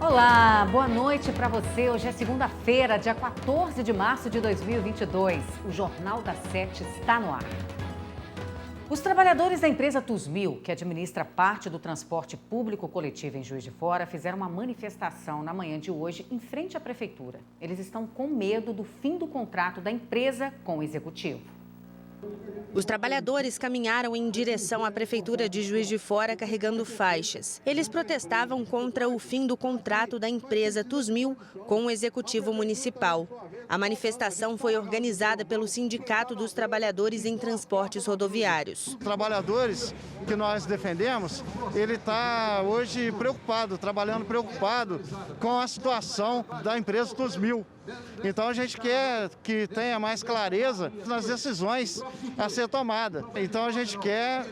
Olá, boa noite para você. Hoje é segunda-feira, dia 14 de março de 2022. O Jornal da Sete está no ar. Os trabalhadores da empresa Tusmil, que administra parte do transporte público coletivo em Juiz de Fora, fizeram uma manifestação na manhã de hoje em frente à prefeitura. Eles estão com medo do fim do contrato da empresa com o executivo. Os trabalhadores caminharam em direção à Prefeitura de Juiz de Fora carregando faixas. Eles protestavam contra o fim do contrato da empresa Tusmil com o Executivo Municipal. A manifestação foi organizada pelo Sindicato dos Trabalhadores em Transportes Rodoviários. Trabalhadores que nós defendemos, ele está hoje preocupado, trabalhando preocupado com a situação da empresa Tusmil. Então a gente quer que tenha mais clareza nas decisões a ser tomada. Então a gente quer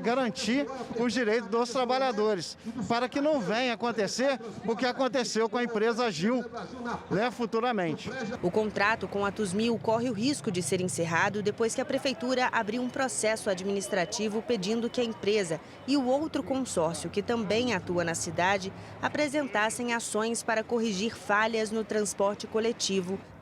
garantir os direitos dos trabalhadores, para que não venha acontecer o que aconteceu com a empresa Gil, futuramente. O contrato com a Tusmil corre o risco de ser encerrado depois que a prefeitura abriu um processo administrativo pedindo que a empresa e o outro consórcio que também atua na cidade apresentassem ações para corrigir falhas no transporte coletivo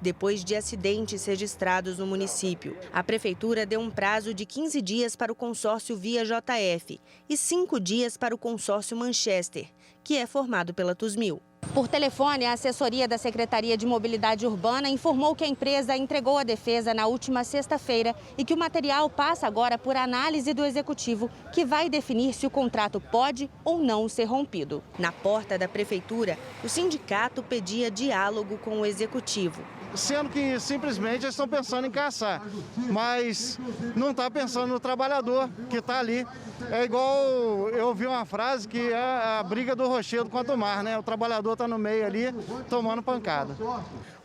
depois de acidentes registrados no município. A prefeitura deu um prazo de 15 dias para o consórcio Via JF e 5 dias para o consórcio Manchester, que é formado pela Tusmil. Por telefone, a assessoria da Secretaria de Mobilidade Urbana informou que a empresa entregou a defesa na última sexta-feira e que o material passa agora por análise do executivo, que vai definir se o contrato pode ou não ser rompido. Na porta da prefeitura, o sindicato pedia diálogo com o executivo. Sendo que simplesmente eles estão pensando em caçar, mas não está pensando no trabalhador que está ali. É igual, eu ouvi uma frase que é a briga do rochedo contra o mar, né? O trabalhador está no meio ali, tomando pancada.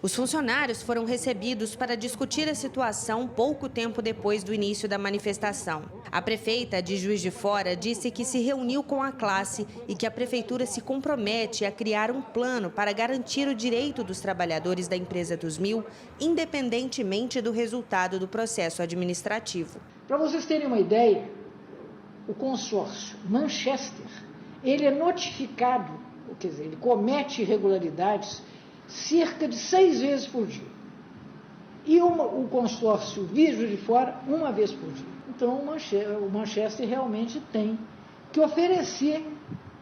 Os funcionários foram recebidos para discutir a situação pouco tempo depois do início da manifestação. A prefeita de Juiz de Fora disse que se reuniu com a classe e que a prefeitura se compromete a criar um plano para garantir o direito dos trabalhadores da empresa Tusmil, independentemente do resultado do processo administrativo. Para vocês terem uma ideia, o consórcio Manchester, ele é notificado, quer dizer, ele comete irregularidades cerca de 6 vezes por dia. E o consórcio Via Juiz de Fora, 1 vez por dia. Então, o Manchester realmente tem que oferecer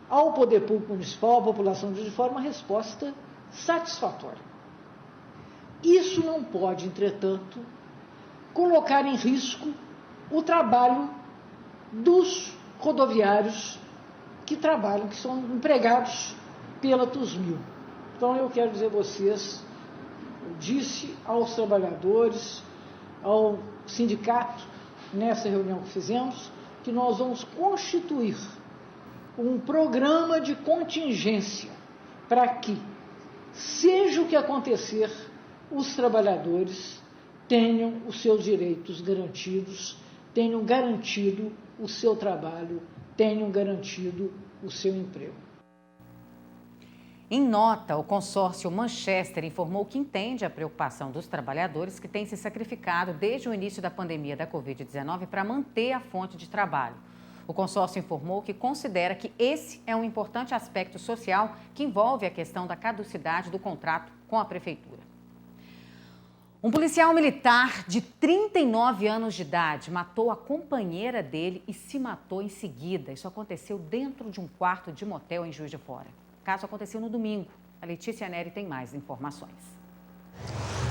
ao poder público municipal, à população de Juiz de Fora, uma resposta satisfatória. Isso não pode, entretanto, colocar em risco o trabalho dos rodoviários que trabalham, que são empregados pela Tusmil. Então, eu quero dizer a vocês, eu disse aos trabalhadores, ao sindicato, nessa reunião que fizemos, que nós vamos constituir um programa de contingência para que, seja o que acontecer, os trabalhadores tenham os seus direitos garantidos, tenham garantido o seu trabalho, tenham garantido o seu emprego. Em nota, o consórcio Manchester informou que entende a preocupação dos trabalhadores que têm se sacrificado desde o início da pandemia da Covid-19 para manter a fonte de trabalho. O consórcio informou que considera que esse é um importante aspecto social que envolve a questão da caducidade do contrato com a prefeitura. Um policial militar de 39 anos de idade matou a companheira dele e se matou em seguida. Isso aconteceu dentro de um quarto de motel em Juiz de Fora. O caso aconteceu no domingo. A Letícia Neri tem mais informações.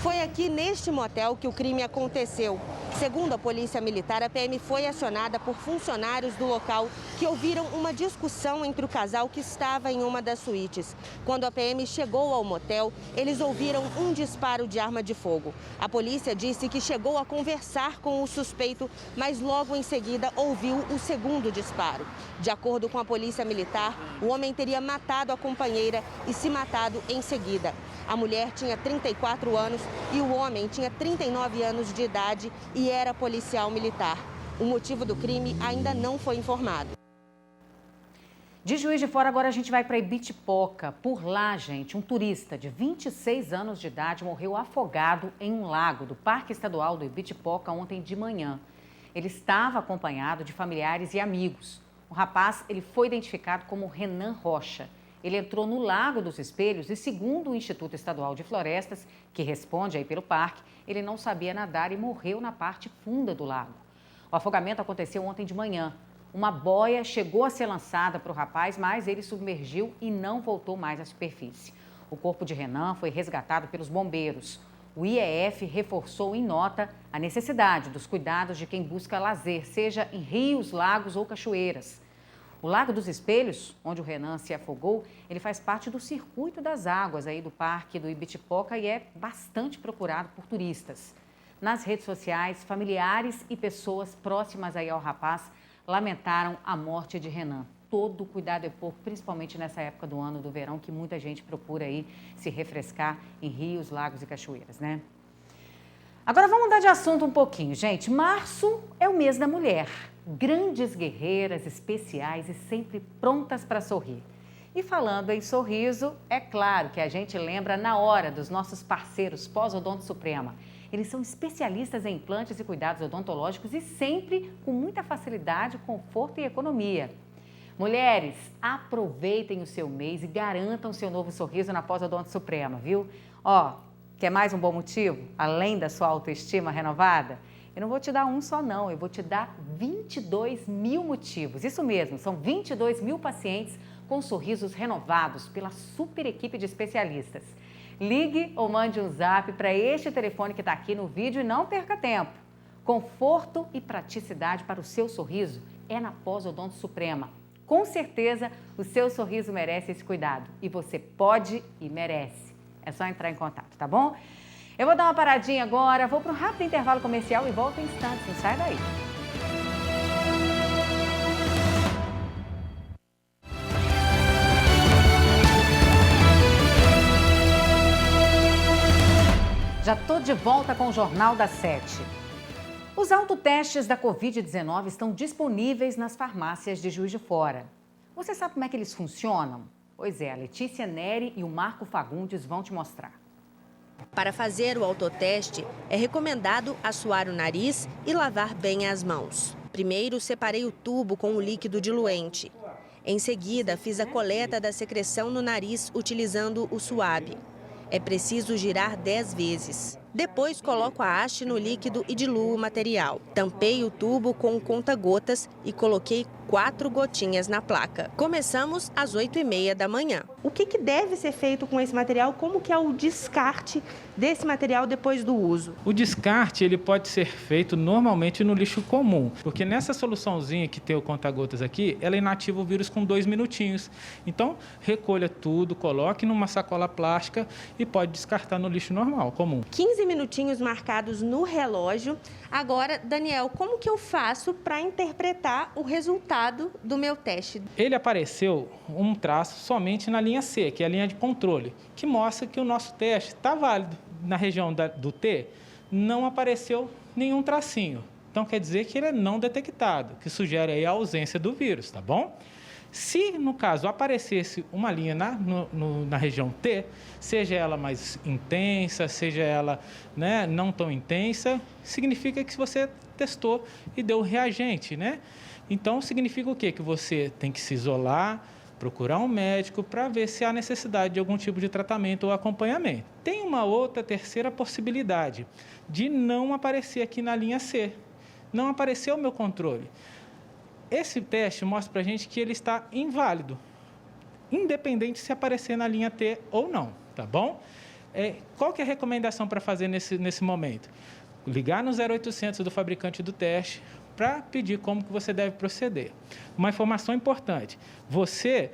Foi aqui neste motel que o crime aconteceu. Segundo a Polícia Militar, a PM foi acionada por funcionários do local que ouviram uma discussão entre o casal que estava em uma das suítes. Quando a PM chegou ao motel, eles ouviram um disparo de arma de fogo. A polícia disse que chegou a conversar com o suspeito, mas logo em seguida ouviu o segundo disparo. De acordo com a Polícia Militar, o homem teria matado a companheira e se matado em seguida. A mulher tinha 34 anos e o homem tinha 39 anos de idade e era policial militar. O motivo do crime ainda não foi informado. De Juiz de Fora, agora a gente vai para Ibitipoca. Por lá, gente, um turista de 26 anos de idade morreu afogado em um lago do Parque Estadual do Ibitipoca ontem de manhã. Ele estava acompanhado de familiares e amigos. O rapaz, ele foi identificado como Renan Rocha. Ele entrou no Lago dos Espelhos e, segundo o Instituto Estadual de Florestas, que responde aí pelo parque, ele não sabia nadar e morreu na parte funda do lago. O afogamento aconteceu ontem de manhã. Uma boia chegou a ser lançada para o rapaz, mas ele submergiu e não voltou mais à superfície. O corpo de Renan foi resgatado pelos bombeiros. O IEF reforçou em nota a necessidade dos cuidados de quem busca lazer, seja em rios, lagos ou cachoeiras. O Lago dos Espelhos, onde o Renan se afogou, ele faz parte do circuito das águas aí do Parque do Ibitipoca e é bastante procurado por turistas. Nas redes sociais, familiares e pessoas próximas aí ao rapaz lamentaram a morte de Renan. Todo cuidado é pouco, principalmente nessa época do ano, do verão, que muita gente procura aí se refrescar em rios, lagos e cachoeiras, né? Agora vamos mudar de assunto um pouquinho, gente. Março é o mês da mulher. Grandes guerreiras, especiais e sempre prontas para sorrir. E falando em sorriso, é claro que a gente lembra na hora dos nossos parceiros Pós-Odonto Suprema. Eles são especialistas em implantes e cuidados odontológicos e sempre com muita facilidade, conforto e economia. Mulheres, aproveitem o seu mês e garantam seu novo sorriso na Pós-Odonto Suprema, viu? Ó, quer mais um bom motivo, além da sua autoestima renovada? Eu não vou te dar um só não, eu vou te dar 22 mil motivos. Isso mesmo, são 22 mil pacientes com sorrisos renovados pela super equipe de especialistas. Ligue ou mande um zap para este telefone que está aqui no vídeo e não perca tempo. Conforto e praticidade para o seu sorriso é na Pós-Odonto Suprema. Com certeza, o seu sorriso merece esse cuidado e você pode e merece. É só entrar em contato, tá bom? Eu vou dar uma paradinha agora, vou para um rápido intervalo comercial e volto em instantes, não sai daí. Já estou de volta com o Jornal da 7. Os autotestes da Covid-19 estão disponíveis nas farmácias de Juiz de Fora. Você sabe como é que eles funcionam? Pois é, a Letícia Neri e o Marco Fagundes vão te mostrar. Para fazer o autoteste, é recomendado assoar o nariz e lavar bem as mãos. Primeiro, separei o tubo com o líquido diluente. Em seguida, fiz a coleta da secreção no nariz utilizando o suave. É preciso girar 10 vezes. Depois, coloco a haste no líquido e diluo o material. Tampei o tubo com conta-gotas e coloquei 4 gotinhas na placa. Começamos às 8h30 da manhã. O que deve ser feito com esse material? Como que é o descarte desse material depois do uso? O descarte ele pode ser feito normalmente no lixo comum, porque nessa soluçãozinha que tem o conta-gotas aqui, ela inativa o vírus com 2 minutinhos. Então, recolha tudo, coloque numa sacola plástica e pode descartar no lixo normal, comum. 15 minutinhos marcados no relógio. Agora, Daniel, como que eu faço para interpretar o resultado do meu teste? Ele apareceu um traço somente na linha C, que é a linha de controle, que mostra que o nosso teste está válido. Na região do T, não apareceu nenhum tracinho. Então, quer dizer que ele é não detectado, que sugere aí a ausência do vírus, tá bom? Se, no caso, aparecesse uma linha na região T, seja ela mais intensa, seja ela não tão intensa, significa que você testou e deu reagente, né? Então, significa o quê? Que você tem que se isolar, procurar um médico para ver se há necessidade de algum tipo de tratamento ou acompanhamento. Tem uma outra terceira possibilidade de não aparecer aqui na linha C. Não apareceu o meu controle. Esse teste mostra para a gente que ele está inválido, independente se aparecer na linha T ou não, tá bom? Qual que é a recomendação para fazer nesse momento? Ligar no 0800 do fabricante do teste para pedir como que você deve proceder. Uma informação importante, você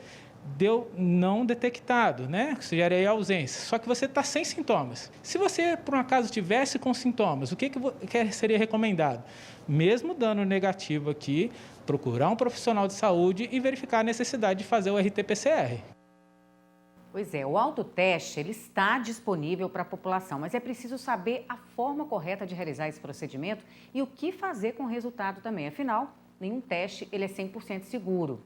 deu não detectado, né? Que sugere aí a ausência, só que você está sem sintomas. Se você, por um acaso, tivesse com sintomas, o que seria recomendado? Mesmo dando negativo aqui, procurar um profissional de saúde e verificar a necessidade de fazer o RT-PCR. Pois é, o autoteste ele está disponível para a população, mas é preciso saber a forma correta de realizar esse procedimento e o que fazer com o resultado também. Afinal, nenhum teste ele é 100% seguro.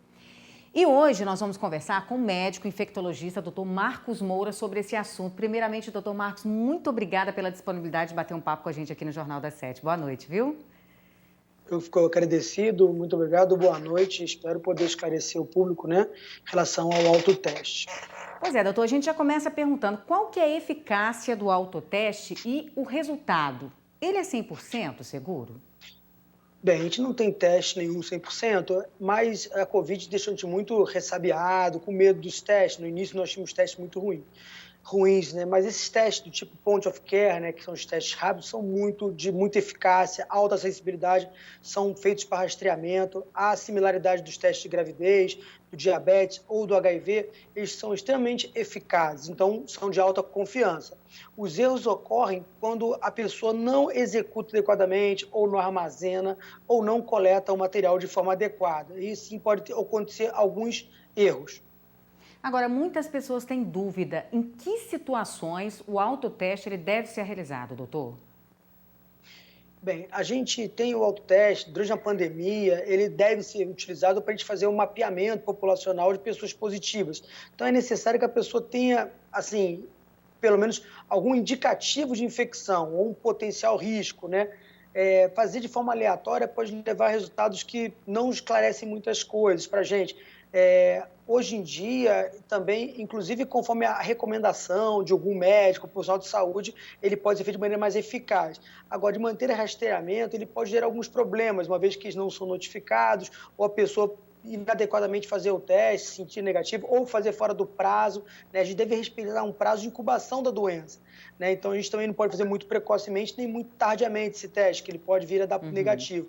E hoje nós vamos conversar com o médico infectologista, Dr. Marcos Moura, sobre esse assunto. Primeiramente, Dr. Marcos, muito obrigada pela disponibilidade de bater um papo com a gente aqui no Jornal da 7. Boa noite, viu? Eu fico agradecido, muito obrigado, boa noite. Espero poder esclarecer o público, né, em relação ao autoteste. Pois é, doutor, a gente já começa perguntando qual que é a eficácia do autoteste e o resultado. Ele é 100% seguro? Bem, a gente não tem teste nenhum 100%, mas a Covid deixou a gente muito ressabiado, com medo dos testes. No início nós tínhamos testes muito ruins, né? Mas esses testes do tipo point of care, né, que são os testes rápidos, são de muita eficácia, alta sensibilidade, são feitos para rastreamento, há similaridade dos testes de gravidez, do diabetes ou do HIV, eles são extremamente eficazes, então são de alta confiança. Os erros ocorrem quando a pessoa não executa adequadamente, ou não armazena, ou não coleta o material de forma adequada. E sim pode acontecer alguns erros. Agora, muitas pessoas têm dúvida em que situações o autoteste ele deve ser realizado, doutor? Bem, a gente tem o autoteste, durante a pandemia, ele deve ser utilizado para a gente fazer um mapeamento populacional de pessoas positivas. Então, é necessário que a pessoa tenha, assim, pelo menos algum indicativo de infecção ou um potencial risco, né? Fazer de forma aleatória pode levar a resultados que não esclarecem muitas coisas para a gente. Hoje em dia, também, inclusive conforme a recomendação de algum médico, profissional de saúde, ele pode ser feito de maneira mais eficaz. Agora, de manter rastreamento, ele pode gerar alguns problemas, uma vez que eles não são notificados, ou a pessoa inadequadamente fazer o teste, se sentir negativo, ou fazer fora do prazo, né? A gente deve respeitar um prazo de incubação da doença, né? Então, a gente também não pode fazer muito precocemente, nem muito tardiamente esse teste, que ele pode vir a dar negativo.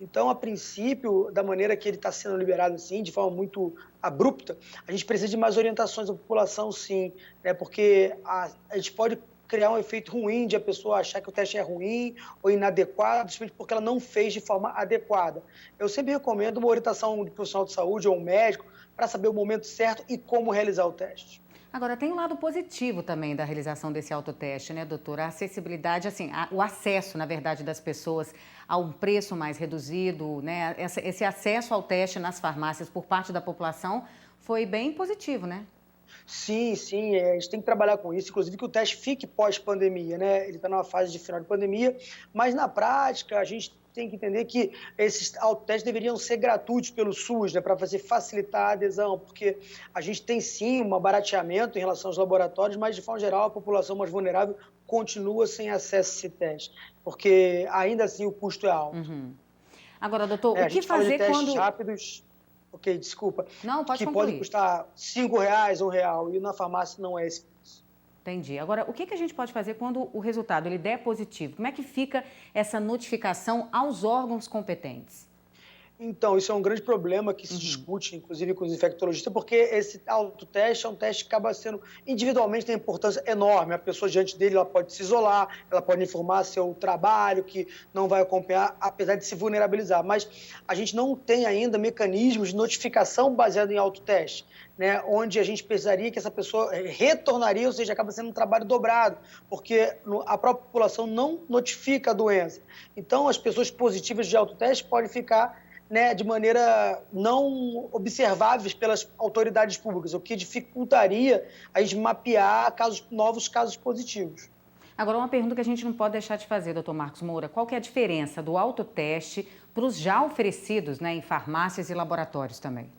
Então, a princípio, da maneira que ele está sendo liberado assim, de forma muito abrupta, a gente precisa de mais orientações da população, sim, né? Porque a gente pode criar um efeito ruim de a pessoa achar que o teste é ruim ou inadequado, simplesmente porque ela não fez de forma adequada. Eu sempre recomendo uma orientação de profissional de saúde ou um médico para saber o momento certo e como realizar o teste. Agora, tem um lado positivo também da realização desse autoteste, né, doutora? A acessibilidade, assim, o acesso, na verdade, das pessoas a um preço mais reduzido, né? Esse acesso ao teste nas farmácias por parte da população foi bem positivo, né? Sim, a gente tem que trabalhar com isso, inclusive que o teste fique pós-pandemia, né? Ele está numa fase de final de pandemia, mas na prática a gente tem que entender que esses autotestes deveriam ser gratuitos pelo SUS, né, para facilitar a adesão, porque a gente tem sim um barateamento em relação aos laboratórios, mas de forma geral a população mais vulnerável continua sem acesso a esse teste, porque ainda assim o custo é alto. Agora, doutor, o que fazer quando... rápidos... Ok, desculpa. Não, pode que concluir. pode custar R$5, R$1, e na farmácia não é esse preço. Entendi. Agora, o que a gente pode fazer quando o resultado ele der positivo? Como é que fica essa notificação aos órgãos competentes? Então, isso é um grande problema que se discute, inclusive com os infectologistas, porque esse autoteste é um teste que acaba sendo, individualmente, tem importância enorme. A pessoa diante dele ela pode se isolar, ela pode informar seu trabalho, que não vai acompanhar, apesar de se vulnerabilizar. Mas a gente não tem ainda mecanismos de notificação baseado em autoteste, né, onde a gente precisaria que essa pessoa retornaria, ou seja, acaba sendo um trabalho dobrado, porque a própria população não notifica a doença. Então, as pessoas positivas de autoteste podem ficar, né, de maneira não observáveis pelas autoridades públicas, o que dificultaria a gente mapear novos casos positivos. Agora, uma pergunta que a gente não pode deixar de fazer, doutor Marcos Moura, qual que é a diferença do autoteste para os já oferecidos, né, em farmácias e laboratórios também?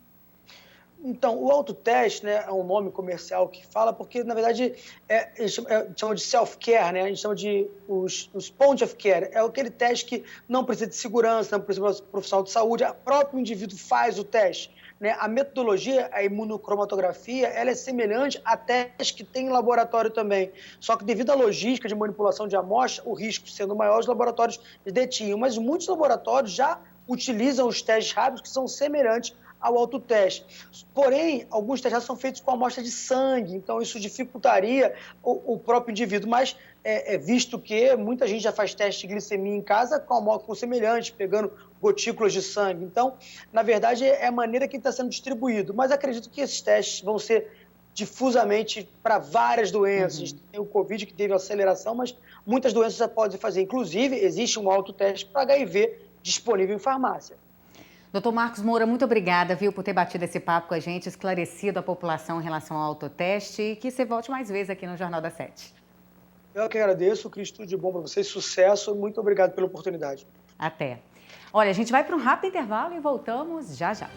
Então, o autoteste, né, é um nome comercial que fala, porque, na verdade, a gente chama de self-care, né? A gente chama de os point of care. É aquele teste que não precisa de segurança, não precisa de profissional de saúde, o próprio indivíduo faz o teste, né? A metodologia, a imunocromatografia, ela é semelhante a testes que tem em laboratório também. Só que, devido à logística de manipulação de amostra, o risco sendo maior, os laboratórios detinham. Mas muitos laboratórios já utilizam os testes rápidos que são semelhantes ao autoteste. Porém, alguns testes são feitos com amostra de sangue, então isso dificultaria o próprio indivíduo, mas visto que muita gente já faz teste de glicemia em casa com semelhante, pegando gotículas de sangue. Então, na verdade, é a maneira que está sendo distribuído, mas acredito que esses testes vão ser difusamente para várias doenças. A gente tem o Covid que teve aceleração, mas muitas doenças já podem fazer. Inclusive, existe um autoteste para HIV disponível em farmácia. Doutor Marcos Moura, muito obrigada, viu, por ter batido esse papo com a gente, esclarecido a população em relação ao autoteste e que você volte mais vezes aqui no Jornal da 7. Eu que agradeço, Cris, tudo de bom para vocês, sucesso, muito obrigado pela oportunidade. Até. Olha, a gente vai para um rápido intervalo e voltamos já já.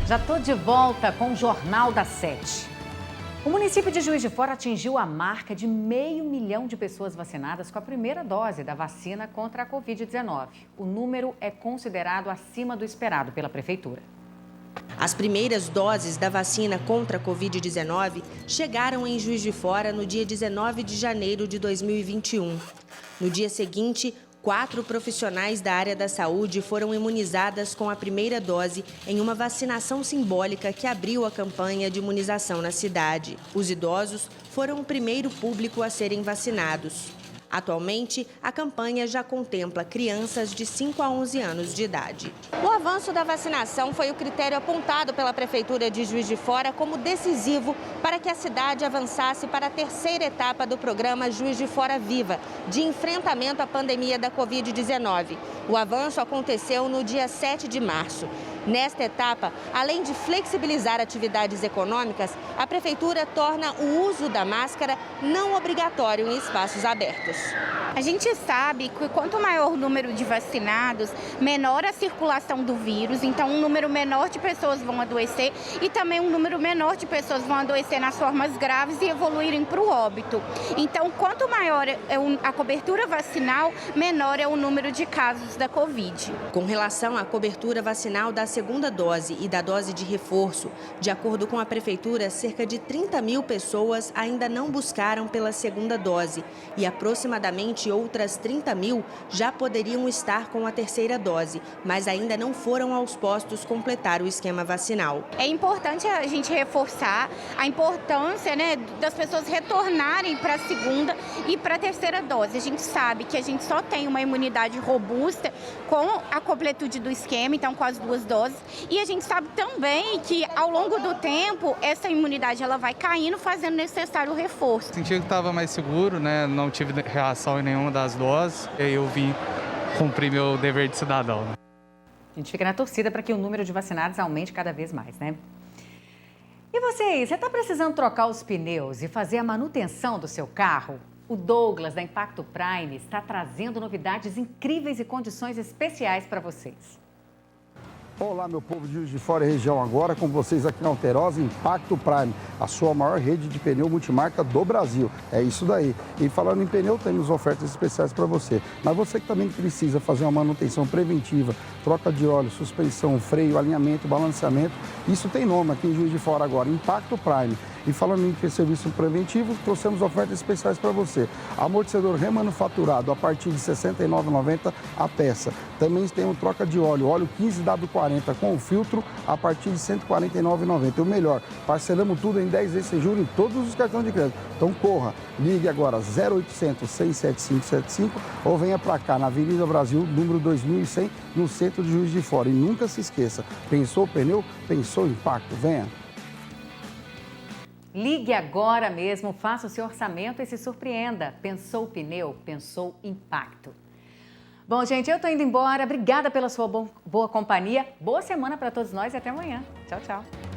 Já estou de volta com o Jornal da 7. O município de Juiz de Fora atingiu a marca de 500 mil de pessoas vacinadas com a primeira dose da vacina contra a Covid-19. O número é considerado acima do esperado pela Prefeitura. As primeiras doses da vacina contra a Covid-19 chegaram em Juiz de Fora no dia 19 de janeiro de 2021. No dia seguinte, 4 profissionais da área da saúde foram imunizadas com a primeira dose em uma vacinação simbólica que abriu a campanha de imunização na cidade. Os idosos foram o primeiro público a serem vacinados. Atualmente, a campanha já contempla crianças de 5 a 11 anos de idade. O avanço da vacinação foi o critério apontado pela Prefeitura de Juiz de Fora como decisivo para que a cidade avançasse para a terceira etapa do programa Juiz de Fora Viva, de enfrentamento à pandemia da Covid-19. O avanço aconteceu no dia 7 de março. Nesta etapa, além de flexibilizar atividades econômicas, a Prefeitura torna o uso da máscara não obrigatório em espaços abertos. A gente sabe que quanto maior o número de vacinados, menor a circulação do vírus, então um número menor de pessoas vão adoecer e também um número menor de pessoas vão adoecer nas formas graves e evoluírem para o óbito. Então, quanto maior é a cobertura vacinal, menor é o número de casos da Covid. Com relação à cobertura vacinal da segunda dose e da dose de reforço, de acordo com a Prefeitura, cerca de 30 mil pessoas ainda não buscaram pela segunda dose e aproximadamente outras 30 mil já poderiam estar com a terceira dose, mas ainda não foram aos postos completar o esquema vacinal. É importante a gente reforçar a importância, das pessoas retornarem para a segunda e para a terceira dose. A gente sabe que a gente só tem uma imunidade robusta com a completude do esquema, então com as 2 doses. E a gente sabe também que ao longo do tempo essa imunidade ela vai caindo, fazendo necessário o reforço. Senti que estava mais seguro, não tive reação em nenhuma das doses, e aí eu vim cumprir meu dever de cidadão. A gente fica na torcida para que o número de vacinados aumente cada vez mais, né? E você está precisando trocar os pneus e fazer a manutenção do seu carro? O Douglas, da Impacto Prime, está trazendo novidades incríveis e condições especiais para vocês. Olá, meu povo de Juiz de Fora e região, agora com vocês aqui na Alterosa Impacto Prime, a sua maior rede de pneu multimarca do Brasil. É isso daí. E falando em pneu, temos ofertas especiais para você. Mas você que também precisa fazer uma manutenção preventiva, troca de óleo, suspensão, freio, alinhamento, balanceamento, isso tem nome aqui em Juiz de Fora agora, Impacto Prime. E falando em serviço preventivo, trouxemos ofertas especiais para você. Amortecedor remanufaturado a partir de R$ 69,90 a peça. Também tem um troca de óleo 15W40 com filtro a partir de R$ 149,90. O melhor, parcelamos tudo em 10 vezes sem juros em todos os cartões de crédito. Então corra, ligue agora 0800 675 75 ou venha para cá na Avenida Brasil, número 2100, no centro de Juiz de Fora. E nunca se esqueça, pensou pneu, pensou impacto, venha. Ligue agora mesmo, faça o seu orçamento e se surpreenda. Pensou pneu, pensou impacto. Bom, gente, eu estou indo embora. Obrigada pela sua boa companhia. Boa semana para todos nós e até amanhã. Tchau, tchau.